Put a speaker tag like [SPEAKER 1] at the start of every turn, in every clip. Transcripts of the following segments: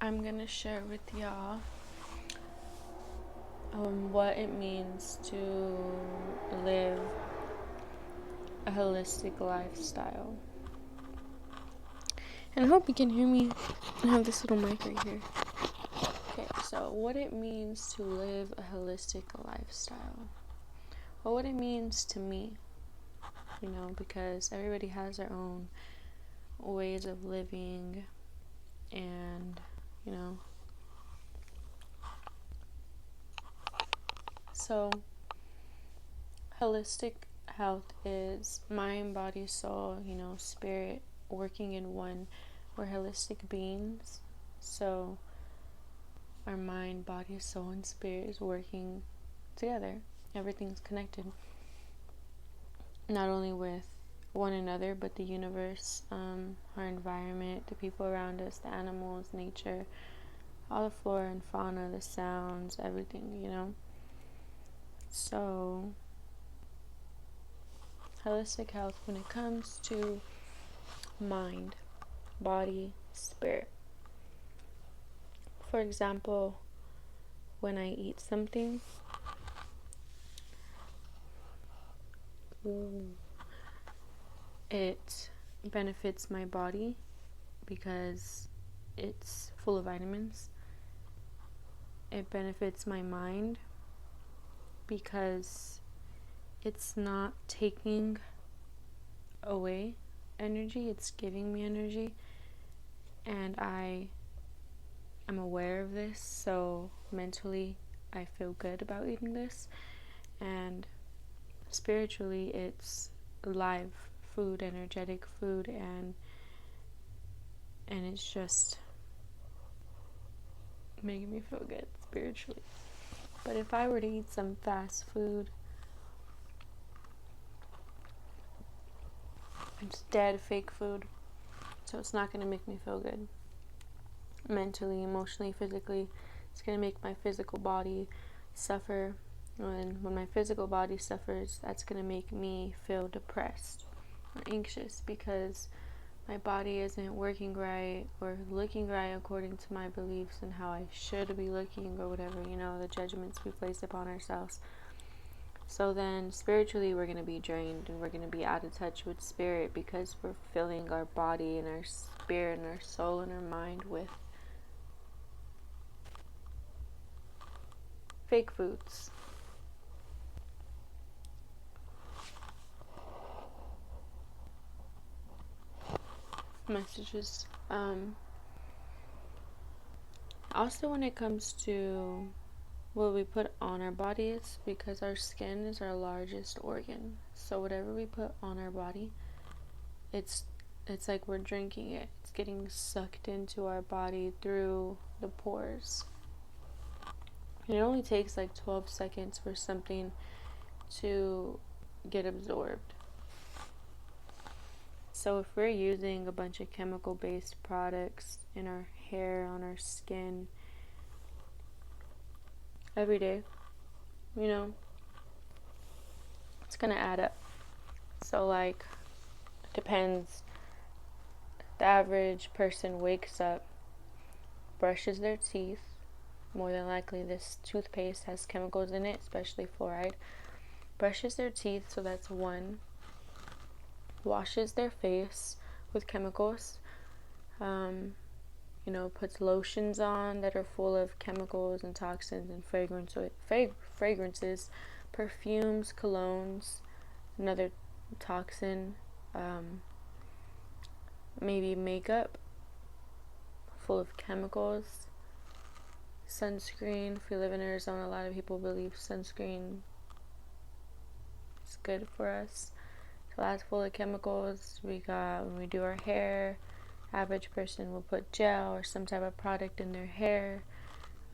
[SPEAKER 1] I'm gonna share with y'all what it means to live a holistic lifestyle. And I hope you can hear me. I have this little mic right here. Okay, so what it means to live a holistic lifestyle. Well, what it means to me, because everybody has their own ways of living and, so holistic health is mind, body, soul, spirit working in one. We're holistic beings. So our mind, body, soul, and spirit is working together. Everything's connected. Not only with one another, but the universe, our environment, the people around us, the animals, nature, all the flora and fauna, the sounds, everything. So holistic health when it comes to mind, body, spirit. For example, when I eat something, it benefits my body because it's full of vitamins. It benefits my mind because it's not taking away energy, it's giving me energy, and I am aware of this, so mentally I feel good about eating this. And spiritually, it's live food, energetic food, and it's just making me feel good spiritually. But if I were to eat some fast food, it's dead, fake food, so it's not going to make me feel good. Mentally, emotionally, physically, it's going to make my physical body suffer. And when my physical body suffers, that's going to make me feel depressed or anxious because my body isn't working right or looking right according to my beliefs and how I should be looking or whatever, the judgments we place upon ourselves. So then spiritually we're going to be drained and we're going to be out of touch with spirit because we're filling our body and our spirit and our soul and our mind with fake foods. Messages. Also when it comes to what we put on our bodies, because our skin is our largest organ, so whatever we put on our body, it's like we're drinking it. It's getting sucked into our body through the pores. And it only takes like 12 seconds for something to get absorbed. So if we're using a bunch of chemical-based products in our hair, on our skin, every day, it's gonna add up. So like, it depends. The average person wakes up, brushes their teeth. More than likely this toothpaste has chemicals in it, especially fluoride. Brushes their teeth, so that's one. Washes their face with chemicals. Puts lotions on that are full of chemicals and toxins and fragrances, perfumes, colognes, another toxin, maybe makeup full of chemicals, sunscreen. If we live in Arizona, a lot of people believe sunscreen is good for us. So that's full of chemicals. We got, when we do our hair, average person will put gel or some type of product in their hair.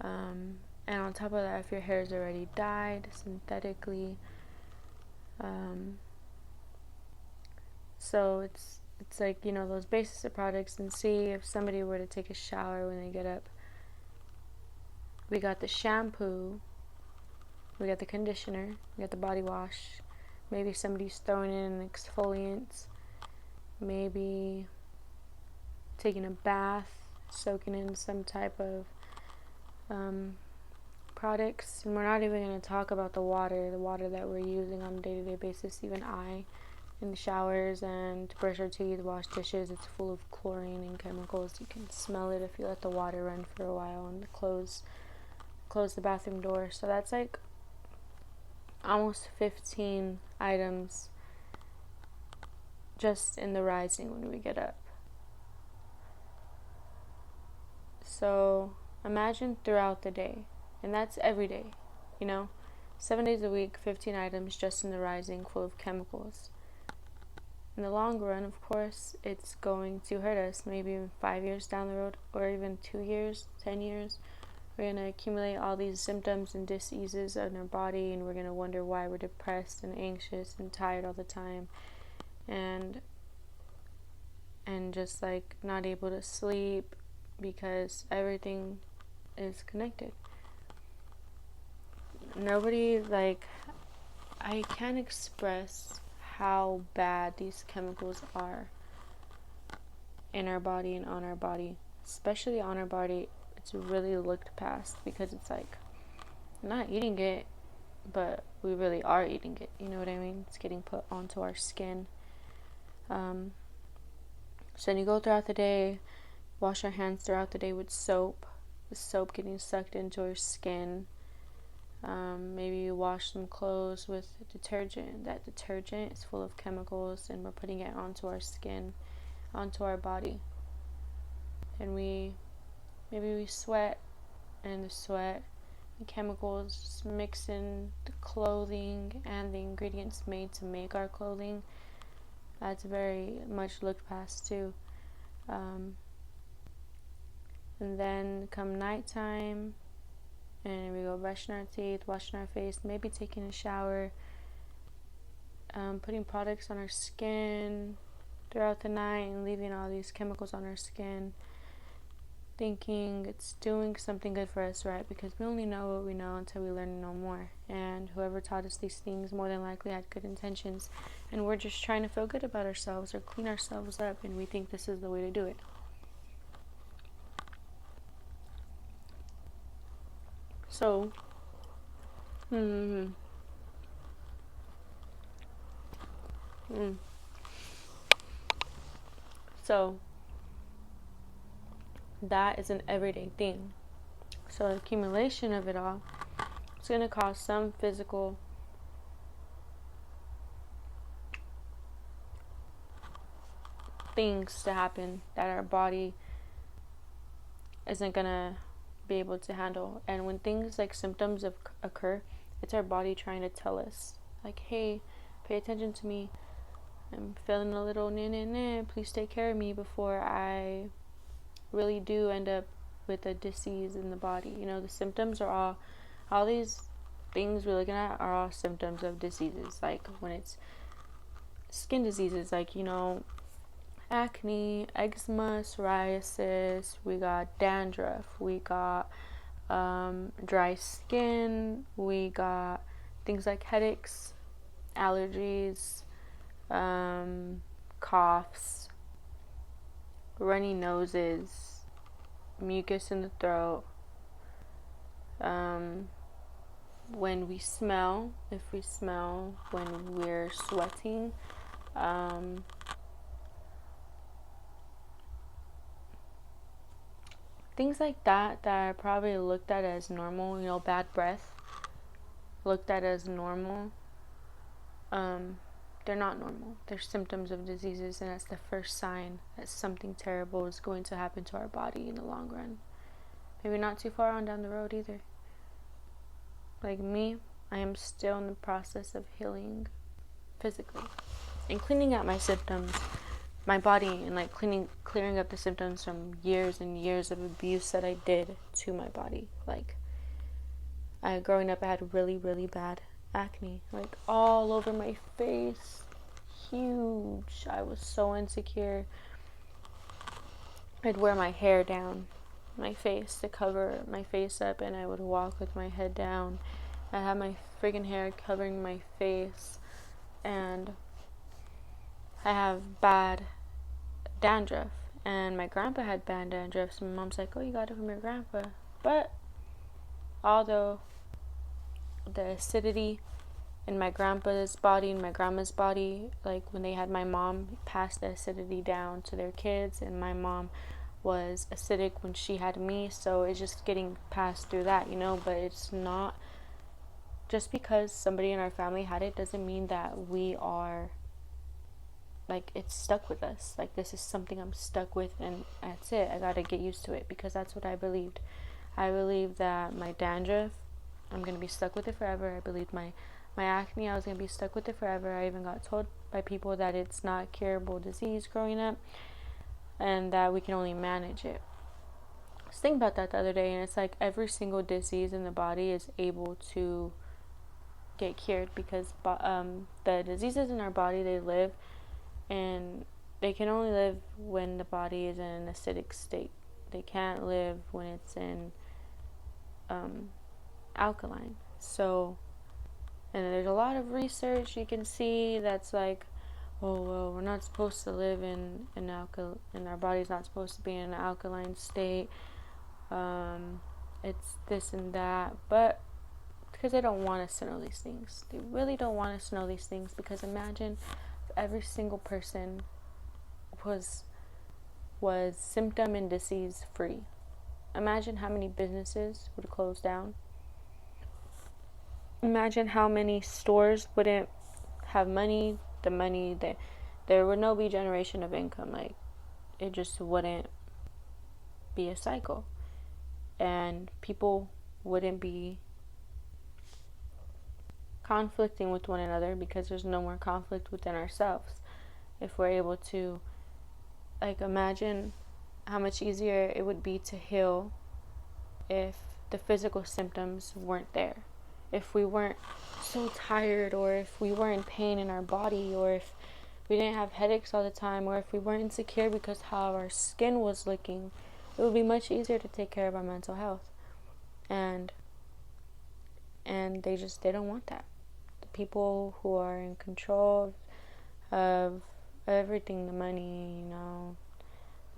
[SPEAKER 1] And on top of that, if your hair is already dyed synthetically, so it's like, those basis of products. And see if somebody were to take a shower when they get up. We got the shampoo, we got the conditioner, we got the body wash. Maybe somebody's throwing in exfoliants. Maybe taking a bath soaking in some type of products. And we're not even going to talk about the water that we're using on a day-to-day basis. Even in the showers and to brush our teeth, wash dishes, it's full of chlorine and chemicals. You can smell it if you let the water run for a while and close the bathroom door. So that's like almost 15 items just in the rising when we get up. So imagine throughout the day, and that's every day, 7 days a week, 15 items just in the rising full of chemicals. In the long run, of course, it's going to hurt us. Maybe 5 years down the road, or even 2 years, 10 years, we're going to accumulate all these symptoms and diseases in our body, and we're going to wonder why we're depressed and anxious and tired all the time, and just like not able to sleep, because everything is connected. I can't express how bad these chemicals are in our body and on our body, especially on our body. It's really looked past because it's like, I'm not eating it, but we really are eating it. You know what I mean? It's getting put onto our skin. So then you go throughout the day, wash our hands throughout the day with soap. The soap getting sucked into our skin. Maybe you wash some clothes with detergent. That detergent is full of chemicals, and we're putting it onto our skin, onto our body. And maybe we sweat, and the sweat and chemicals mix in the clothing and the ingredients made to make our clothing. That's very much looked past too. And then come nighttime, and we go brushing our teeth, washing our face, maybe taking a shower, putting products on our skin throughout the night and leaving all these chemicals on our skin, thinking it's doing something good for us, right? Because we only know what we know until we learn to know more. And whoever taught us these things more than likely had good intentions. And we're just trying to feel good about ourselves or clean ourselves up, and we think this is the way to do it. So, So, that is an everyday thing. So, the accumulation of it all is going to cause some physical things to happen that our body isn't going to be able to handle. And when things like symptoms occur, it's our body trying to tell us, like, hey, pay attention to me. I'm feeling a little please take care of me before I really do end up with a disease in the body. The symptoms are all these things we're looking at are all symptoms of diseases. Like when it's skin diseases, like, acne, eczema, psoriasis, we got dandruff, we got dry skin, we got things like headaches, allergies, coughs, runny noses, mucus in the throat, when we smell, when we're sweating, things like that are probably looked at as normal. Bad breath, looked at as normal. They're not normal. They're symptoms of diseases, and that's the first sign that something terrible is going to happen to our body in the long run. Maybe not too far on down the road either. Like me, I am still in the process of healing physically and cleaning out my symptoms, my body, and like clearing up the symptoms from years and years of abuse that I did to my body. Like, growing up, I had really, really bad acne, like all over my face, huge. I was so insecure. I'd wear my hair down my face to cover my face up, and I would walk with my head down. I had my friggin' hair covering my face, and I have bad dandruff, And my grandpa had bad dandruff, so my mom's like, oh, you got it from your grandpa. But although the acidity in my grandpa's body and my grandma's body, like when they had my mom, passed the acidity down to their kids, and my mom was acidic when she had me, so it's just getting passed through that, but it's not, just because somebody in our family had it doesn't mean that we are, like, it's stuck with us. Like, this is something I'm stuck with, and that's it. I gotta get used to it, because that's what I believed. I believed that my dandruff, I'm gonna be stuck with it forever. I believed my acne, I was going to be stuck with it forever. I even got told by people that it's not a curable disease growing up, and that we can only manage it. I was thinking about that the other day, and it's like every single disease in the body is able to get cured, because the diseases in our body, they live, and they can only live when the body is in an acidic state. They can't live when it's in alkaline. So, and there's a lot of research you can see that's like, oh, well, we're not supposed to live in our body's not supposed to be in an alkaline state. It's this and that, but because they don't want us to know these things. They really don't want us to know these things, because imagine if every single person was symptom and disease free. Imagine how many businesses would close down. Imagine how many stores wouldn't have money, that there would no be generation of income. Like, it just wouldn't be a cycle, and people wouldn't be conflicting with one another, because there's no more conflict within ourselves. If we're able to, like, imagine how much easier it would be to heal if the physical symptoms weren't there. If we weren't so tired, or if we weren't in pain in our body, or if we didn't have headaches all the time, or if we weren't insecure because how our skin was looking, it would be much easier to take care of our mental health. And they don't want that. The people who are in control of everything, the money,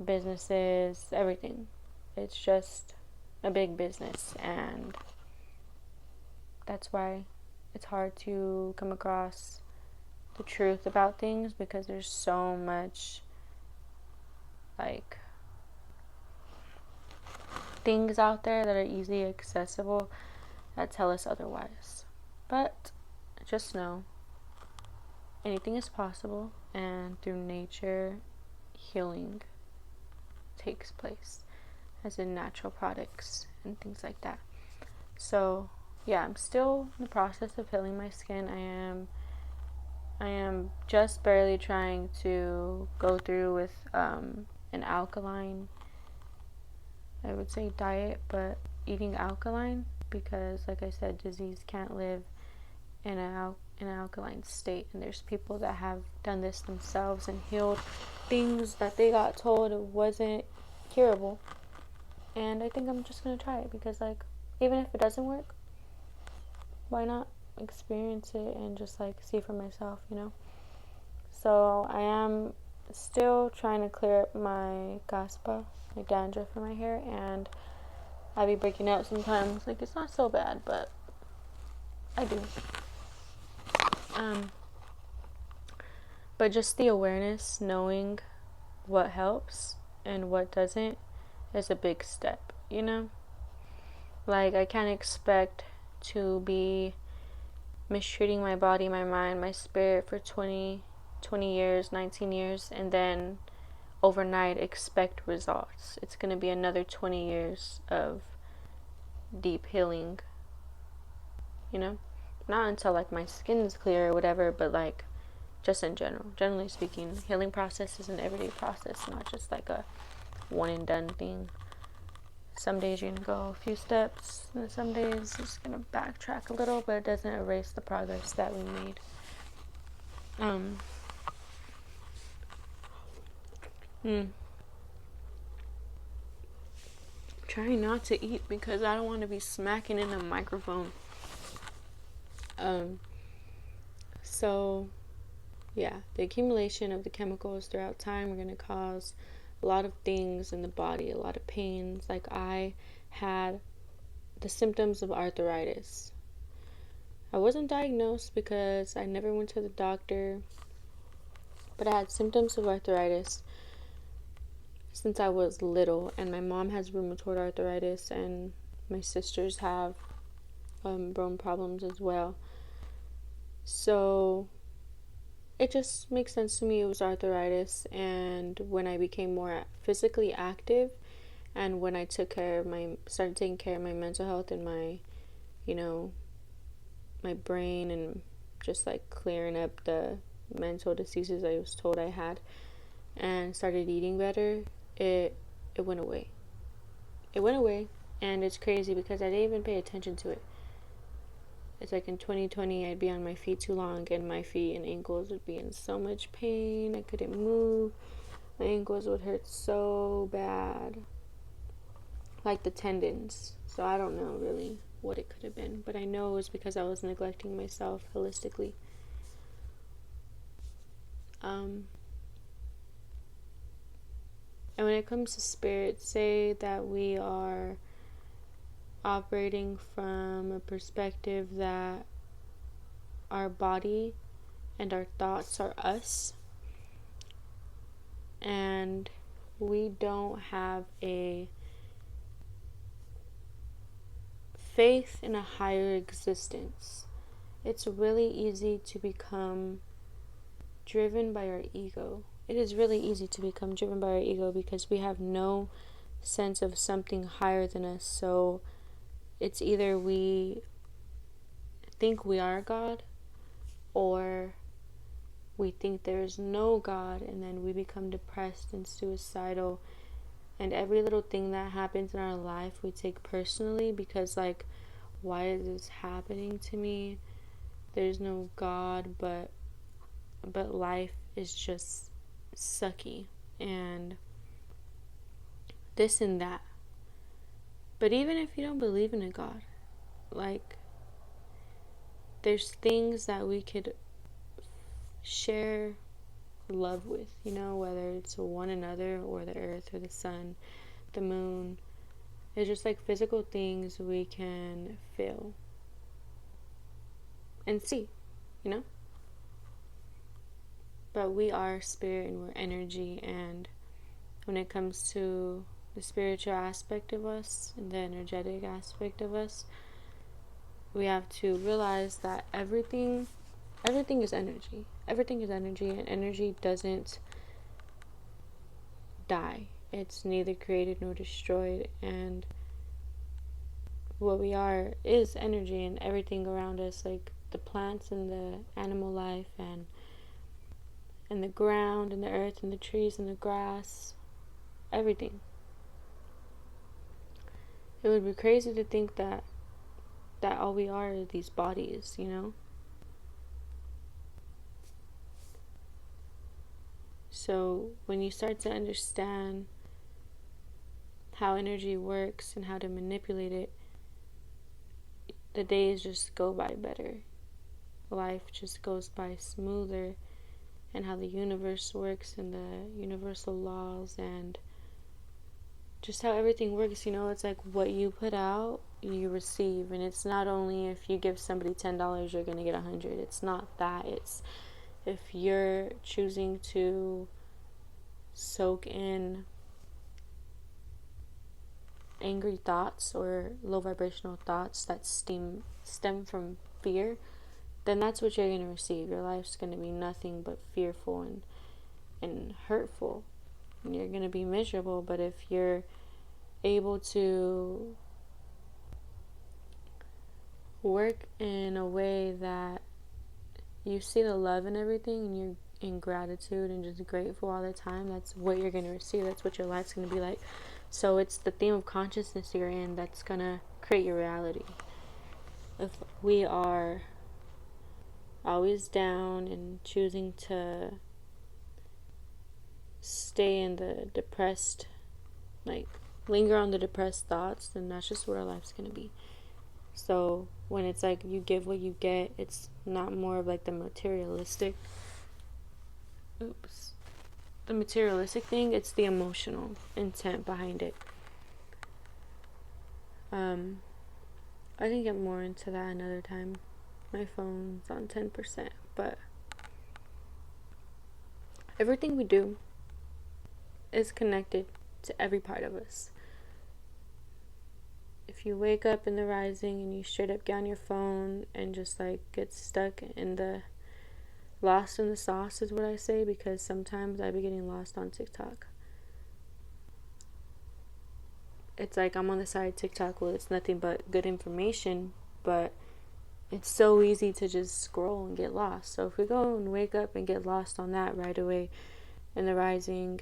[SPEAKER 1] businesses, everything, it's just a big business, and that's why it's hard to come across the truth about things, because there's so much, like, things out there that are easily accessible that tell us otherwise. But just know, anything is possible, and through nature, healing takes place, as in natural products and things like that. So yeah, I'm still in the process of healing my skin. I am just barely trying to go through with an alkaline, I would say, diet, but eating alkaline, because, like I said, disease can't live in an alkaline state, and there's people that have done this themselves and healed things that they got told it wasn't curable. And I think I'm just gonna try it, because, like, even if it doesn't work, why not experience it and just, like, see for myself, So I am still trying to clear up my caspa, my dandruff in my hair, and I be breaking out sometimes. Like, it's not so bad, but I do. But just the awareness, knowing what helps and what doesn't, is a big step, Like, I can't expect to be mistreating my body, my mind, my spirit for 20 years, 19 years, and then overnight expect results. It's going to be another 20 years of deep healing, Not until, like, my skin's clear or whatever, but, like, just in general. Generally speaking, healing process is an everyday process, not just, like, a one and done thing. Some days you're gonna go a few steps, and some days it's just gonna backtrack a little, but it doesn't erase the progress that we made. Trying not to eat because I don't want to be smacking in the microphone. So yeah, the accumulation of the chemicals throughout time are going to cause a lot of things in the body, a lot of pains. Like I had the symptoms of arthritis. I wasn't diagnosed because I never went to the doctor, but I had symptoms of arthritis since I was little, and my mom has rheumatoid arthritis, and my sisters have bone problems as well. So it just makes sense to me it was arthritis. And when I became more physically active, and when I started taking care of my mental health and my, my brain, and just like clearing up the mental diseases I was told I had, and started eating better, it went away. It went away, and it's crazy because I didn't even pay attention to it. It's like in 2020, I'd be on my feet too long, and my feet and ankles would be in so much pain. I couldn't move. My ankles would hurt so bad, like the tendons. So I don't know really what it could have been, but I know it was because I was neglecting myself holistically. And when it comes to spirit, say that we are operating from a perspective that our body and our thoughts are us, and we don't have a faith in a higher existence. It's really easy to become driven by our ego. It is really easy to become driven by our ego because we have no sense of something higher than us. So it's either we think we are God, or we think there is no God, and then we become depressed and suicidal. And every little thing that happens in our life we take personally because, like, why is this happening to me? There's no God, but life is just sucky and this and that. But even if you don't believe in a God, like, there's things that we could share love with, whether it's one another or the earth or the sun, the moon. It's just like physical things we can feel and see, But we are spirit and we're energy, and when it comes to the spiritual aspect of us and the energetic aspect of us, we have to realize that everything is energy. Everything is energy, and energy doesn't die. It's neither created nor destroyed, and what we are is energy, and everything around us, like the plants and the animal life, and the ground and the earth and the trees and the grass, everything. It would be crazy to think that all we are these bodies, So when you start to understand how energy works and how to manipulate it, the days just go by better. Life just goes by smoother, and how the universe works and the universal laws and just how everything works, it's like what you put out, you receive. And it's not only if you give somebody $10, you're going to get 100. It's not that. It's if you're choosing to soak in angry thoughts or low vibrational thoughts that stem from fear, then that's what you're going to receive. Your life's going to be nothing but fearful and hurtful, and you're going to be miserable. But if you're able to work in a way that you see the love in everything, and you're in gratitude and just grateful all the time, that's what you're going to receive. That's what your life's going to be like. So it's the theme of consciousness you're in that's going to create your reality. If we are always down and choosing to stay in the depressed, like linger on the depressed thoughts, then that's just what our life's going to be. So when it's like you give what you get, it's not more of like the materialistic the materialistic thing, it's the emotional intent behind it. I can get more into that another time. My phone's on 10%, but everything we do is connected to every part of us. If you wake up in the rising and you straight up get on your phone and just like get stuck in the lost in the sauce is what I say, because sometimes I be getting lost on TikTok. It's like I'm on the side of TikTok, well, it's nothing but good information, but it's so easy to just scroll and get lost. So if we go and wake up and get lost on that right away in the rising